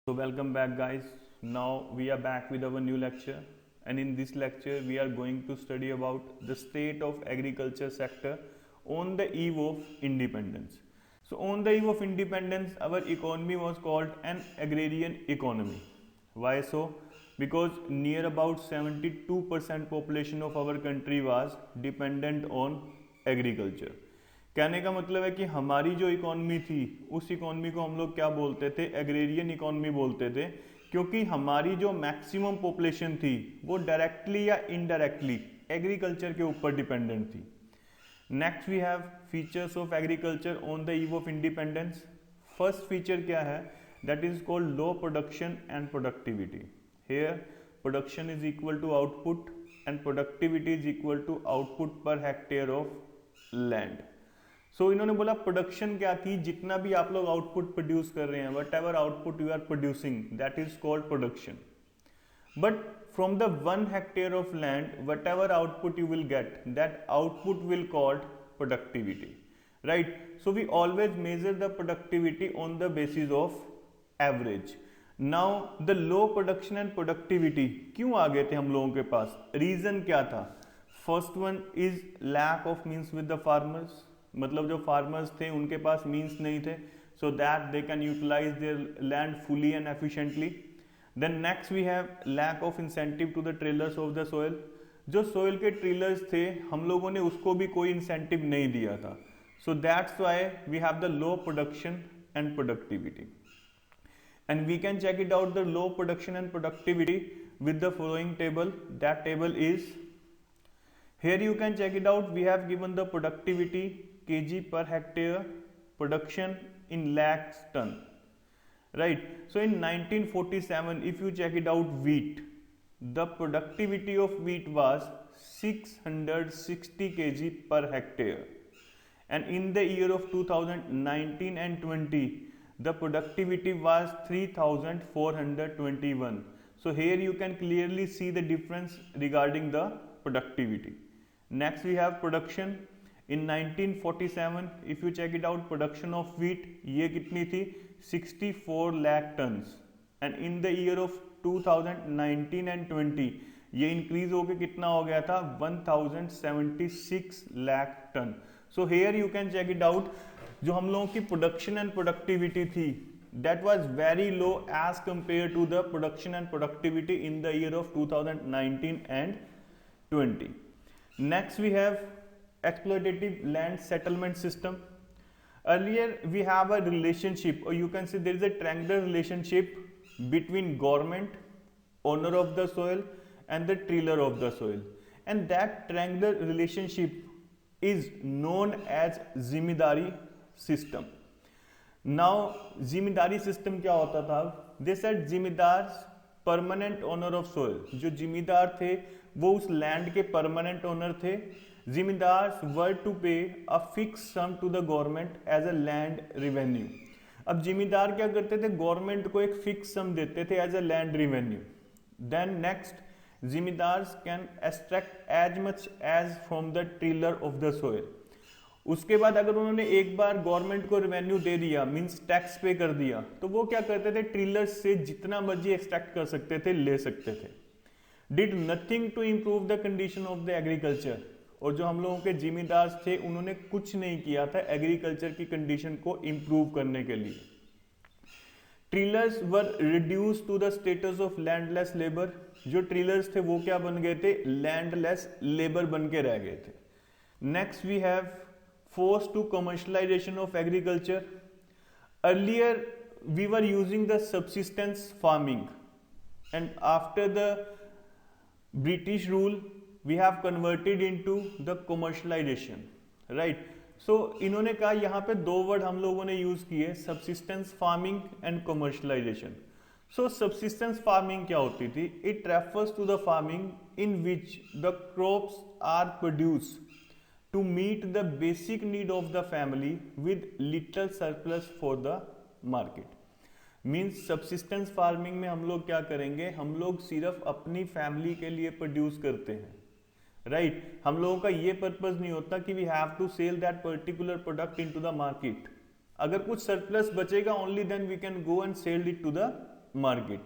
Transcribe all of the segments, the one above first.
So welcome back guys. Now we are back with our new lecture, and in this lecture we are going to study about the state of agriculture sector on the eve of independence. So on the eve of independence our economy was called an agrarian economy. Why so? Because near about 72% population of our country was dependent on agriculture. कहने का मतलब है कि हमारी जो economy थी उस economy को हम लोग क्या बोलते थे, एग्रेरियन इकॉनमी बोलते थे, क्योंकि हमारी जो मैक्सिमम पॉपुलेशन थी वो डायरेक्टली या इनडायरेक्टली एग्रीकल्चर के ऊपर डिपेंडेंट थी. Next we have features of agriculture on the eve of independence. First feature क्या है? That is called low production and productivity. Here production is equal to output and productivity is equal to output per hectare of land. So इन्होंने बोला production क्या थी, जितना भी आप लोग आउटपुट प्रोड्यूस कर रहे हैं, whatever output you are producing, that is called production. But from the 1 hectare of land whatever output you will get, that output will called productivity. Right? So we always measure the productivity on the basis of average. Now the low production and productivity क्यों आ गए थे हम लोगों के पास? Reason क्या था? First one is lack of means with the farmers. मतलब जो फार्मर्स थे उनके पास मीन्स नहीं थे, so that they can utilize their land fully and efficiently. Then next we have lack of incentive to the tillers of the soil. जो soil के tillers थे हम लोगों ने उसको भी कोई इंसेंटिव नहीं दिया था. So that's why we have the low production and productivity. And we can check it out the low production and productivity with the following table. That table is, here you can check it out. We have given the productivity kg per hectare, production in lakhs ton. Right? So in 1947 if you check it out, wheat, the productivity of wheat was 660 kg per hectare, and in the year of 2019 and 20 the productivity was 3421. So here you can clearly see the difference regarding the productivity. Next we have production. In 1947 if you check it out, production of wheat ये कितनी थी? 64 lakh tons, and in the year of 2019 and 20 ये increase होके कितना हो गया था? 1076 lakh ton. So here you can check it out. जो हम लोगों की प्रोडक्शन एंड प्रोडक्टिविटी थी that was very low as compared to the production and productivity in the year of 2019 and 20. Next we have exploitative land settlement system. Earlier we have a relationship, or you can say there is a triangular relationship between government, owner of the soil and the tiller of the soil, and that triangular relationship is known as जिम्मेदारी system. Now जिम्मेदारी system क्या होता था? They said जिम्मेदार permanent owner of soil. जो जिम्मेदार थे वो उस लैंड के परमानेंट ओनर थे. जिम्मेदार were to pay a fix sum to the government as a land revenue. अब जिम्मेदार क्या करते थे? गवर्नमेंट को एक फिक्स सम देते थे as a land revenue. Then next, जिम्मेदार can extract as much as from the tiller of the soil. उसके बाद अगर उन्होंने एक बार गवर्नमेंट को रेवेन्यू दे दिया, मींस टैक्स पे कर दिया, तो वो क्या करते थे? ट्रिलर्स से जितना मर्जी एक्सट्रैक्ट कर सकते थे, ले सकते थे. Did nothing to improve the condition of the agriculture. और जो हम लोगों के जिम्मेदार थे उन्होंने कुछ नहीं किया था एग्रीकल्चर की कंडीशन को इम्प्रूव करने के लिए. Tillers were reduced to the status of landless labour. जो ट्रिलर्स थे वो क्या बन गए थे? लैंडलेस लेबर बन के रह गए थे. Next we have forced to commercialization of agriculture. Earlier we were using the subsistence farming, and after the British rule we have converted into the commercialization. Right? So इन्होंने कहा, यहाँ पे दो वर्ड हम लोगों ने यूज किए, subsistence farming and commercialization. So subsistence farming क्या होती थी? It refers to the farming in which the crops are produced to meet the basic need of the family with little surplus for the market. Means subsistence farming में हम लोग क्या करेंगे? हम लोग सिर्फ अपनी फैमिली के लिए प्रोड्यूस करते हैं. राइट? हम लोगों का ये पर्पज नहीं होता कि we have to sell that particular product into the market. अगर कुछ सरप्लस बचेगा only then we can go and sell it to the market.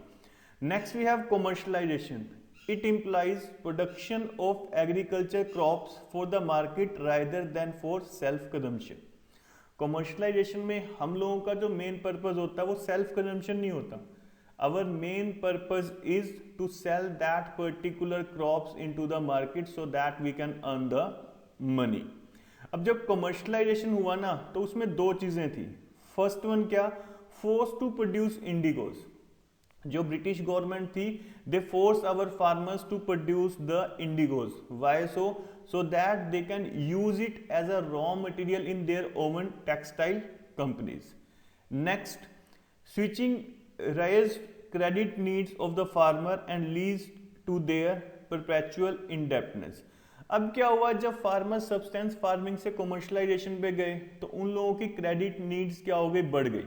Next we have commercialization. It implies production of agriculture crops for the market rather than for self consumption. Commercialisation में हम लोगों का जो main purpose होता है वो self consumption नहीं होता. Our main purpose is to sell that particular crops into the market so that we can earn the money. अब जब कॉमर्शलाइजेशन हुआ ना तो उसमें दो चीजें थी. फर्स्ट वन क्या, फोर्स टू प्रोड्यूस इंडिगोज. जो ब्रिटिश गवर्नमेंट थी they force our farmers to produce the indigos. Why so that they can use it as a raw material in their own textile companies. Next, switching raised credit needs of the farmer and leads to their perpetual indebtedness. अब क्या हुआ, जब farmer substance farming से commercialisation पे गए तो उन लोगों की क्रेडिट नीड्स क्या हो गई, बढ़ गई.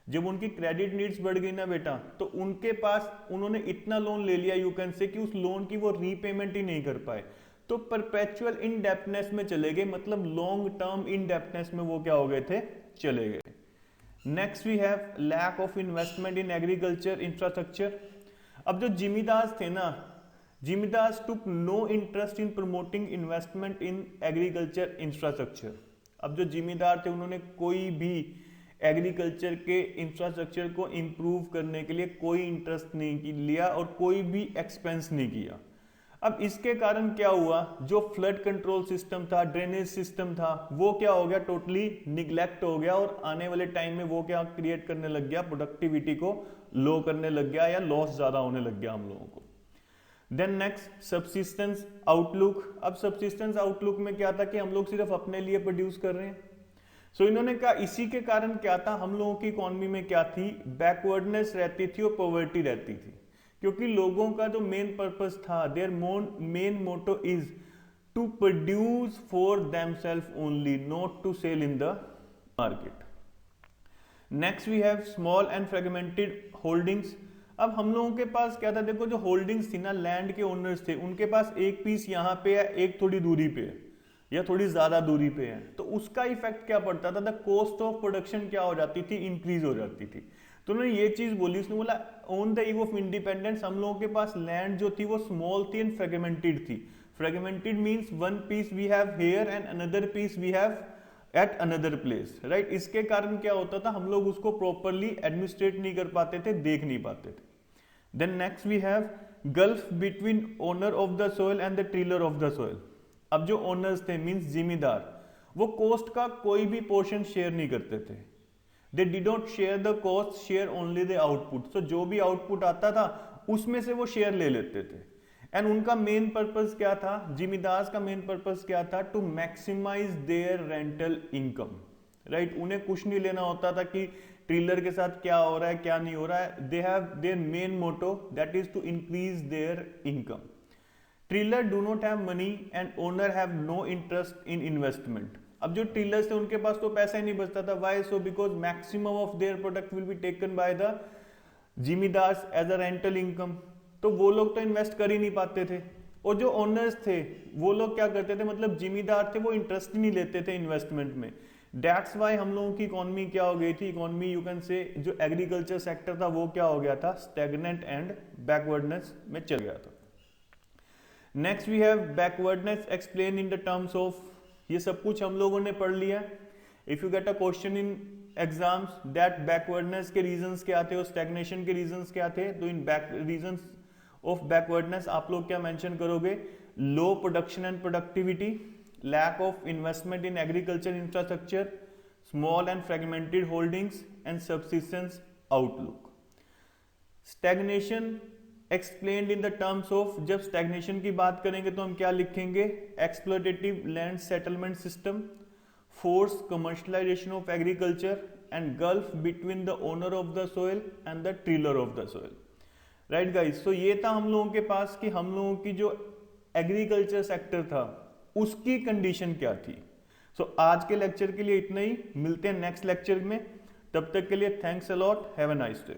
जब उनकी क्रेडिट नीड्स बढ़ गई ना बेटा, तो उनके पास उन्होंने इतना लोन ले लिया यू कैन से कि उस लोन की वो रीपेमेंट ही नहीं कर पाए, तो परपेचुअल इनडेप्टनेस में चले गए. मतलब लॉन्ग टर्म इनडेप्टनेस में वो क्या हो गए थे, चले गए. Next we have lack of investment in agriculture infrastructure. अब जो जिमीदार थे ना, जिमीदार took no interest in promoting investment in agriculture infrastructure. अब जो जिमीदार थे उन्होंने कोई भी एग्रीकल्चर के इंफ्रास्ट्रक्चर को इंप्रूव करने के लिए कोई इंटरेस्ट नहीं लिया और कोई भी एक्सपेंस नहीं किया. अब इसके कारण क्या हुआ, जो फ्लड कंट्रोल सिस्टम था, ड्रेनेज सिस्टम था, वो क्या हो गया, टोटली निग्लेक्ट हो गया और आने वाले टाइम में वो क्या क्रिएट करने लग गया, प्रोडक्टिविटी को लो करने लग गया या लॉस ज्यादा होने लग गया हम लोगों को. Then next subsistence outlook. अब सब्सिस्टेंस आउटलुक में क्या था कि हम लोग सिर्फ अपने लिए प्रोड्यूस कर रहे हैं. सो इन्होंने कहा इसी के कारण क्या था, हम लोगों की इकोनॉमी में क्या थी, बैकवर्डनेस रहती थी और पॉवर्टी रहती थी. क्योंकि लोगों का जो मेन पर्पस था, their main motto is to produce for themself only, not to sell in the market. Next we have small and fragmented holdings. अब हम लोगों के पास क्या था, देखो जो होल्डिंग्स थी ना, लैंड के ओनर्स थे, उनके पास एक पीस यहाँ पे है, एक थोड़ी दूरी पे है या थोड़ी ज्यादा दूरी पे है, तो उसका इफेक्ट क्या पड़ता था, द कॉस्ट ऑफ प्रोडक्शन क्या हो जाती थी, इंक्रीज हो जाती थी. तो उन्होंने ये चीज बोली, उसने बोला on the eve of independence हम लोगों के पास लैंड जो थी वो स्मॉल थी एंड फ्रेगमेंटेड थी. Fragmented means one piece we have here and another piece we have at another place, right. इसके कारण क्या होता था, हम लोग उसको प्रॉपरली एडमिनिस्ट्रेट नहीं कर पाते थे, देख नहीं पाते थे. Then next we have gulf between owner of the soil and the tiller of the soil. अब जो ओनर्स थे मींस जिम्मेदार, वो कॉस्ट का कोई भी पोर्शन शेयर नहीं करते थे. They did not share the cost, share only the output. So जो भी आउटपुट आता था उसमें से वो शेयर ले लेते थे. एंड उनका मेन पर्पस क्या था, जिमीदार का मेन पर्पस क्या था, to maximize their rental income, right. उन्हें कुछ नहीं लेना होता था कि ट्रिलर के साथ क्या हो रहा है क्या नहीं हो रहा है. They have their main motto that is to increase their income. Tiller do not have money and owner have no interest in investment. अब जो टीलर्स थे उनके पास तो पैसा ही नहीं बचता था. Why so, because maximum of their product will be taken by the जिमीदार्स एज अ रेंटल इनकम. तो वो लोग तो इन्वेस्ट कर ही नहीं पाते थे. और जो ओनर्स थे वो लोग क्या करते थे, मतलब जिमीदार थे, वो इंटरेस्ट ही नहीं लेते थे इन्वेस्टमेंट में. दैट्स वाई हम लोगों की इकोनॉमी क्या हो गई थी, इकोनॉमी यू कैन से जो एग्रीकल्चर सेक्टर था वो क्या हो गया था, स्टैग्नेंट एंड बैकवर्डनेस में चल गया था. Next we have backwardness explain in the terms of, ये सब कुछ हम लोगों ने पढ़ लिया. If you get a question in exams that backwardness के रीजंस क्या थे और स्टैग्नेशन के रीजंस क्या थे, तो इन रीजंस ऑफ बैकवर्डनेस आप लोग क्या मेंशन करोगे, low production and productivity, lack of investment in agriculture infrastructure, small and fragmented holdings and subsistence outlook. Stagnation explained in the terms of, जब स्टैग्नेशन की बात करेंगे तो हम क्या लिखेंगे, exploitative land settlement system, force commercialisation of agriculture and gulf between the owner of the soil and the tiller of the soil. Right guys, तो ये था हम लोगों के पास कि हम लोगों की जो एग्रीकल्चर सेक्टर था उसकी कंडीशन क्या थी. सो आज के लेक्चर के लिए इतना ही, मिलते हैं नेक्स्ट लेक्चर में. तब तक के लिए thanks a lot, have a nice day.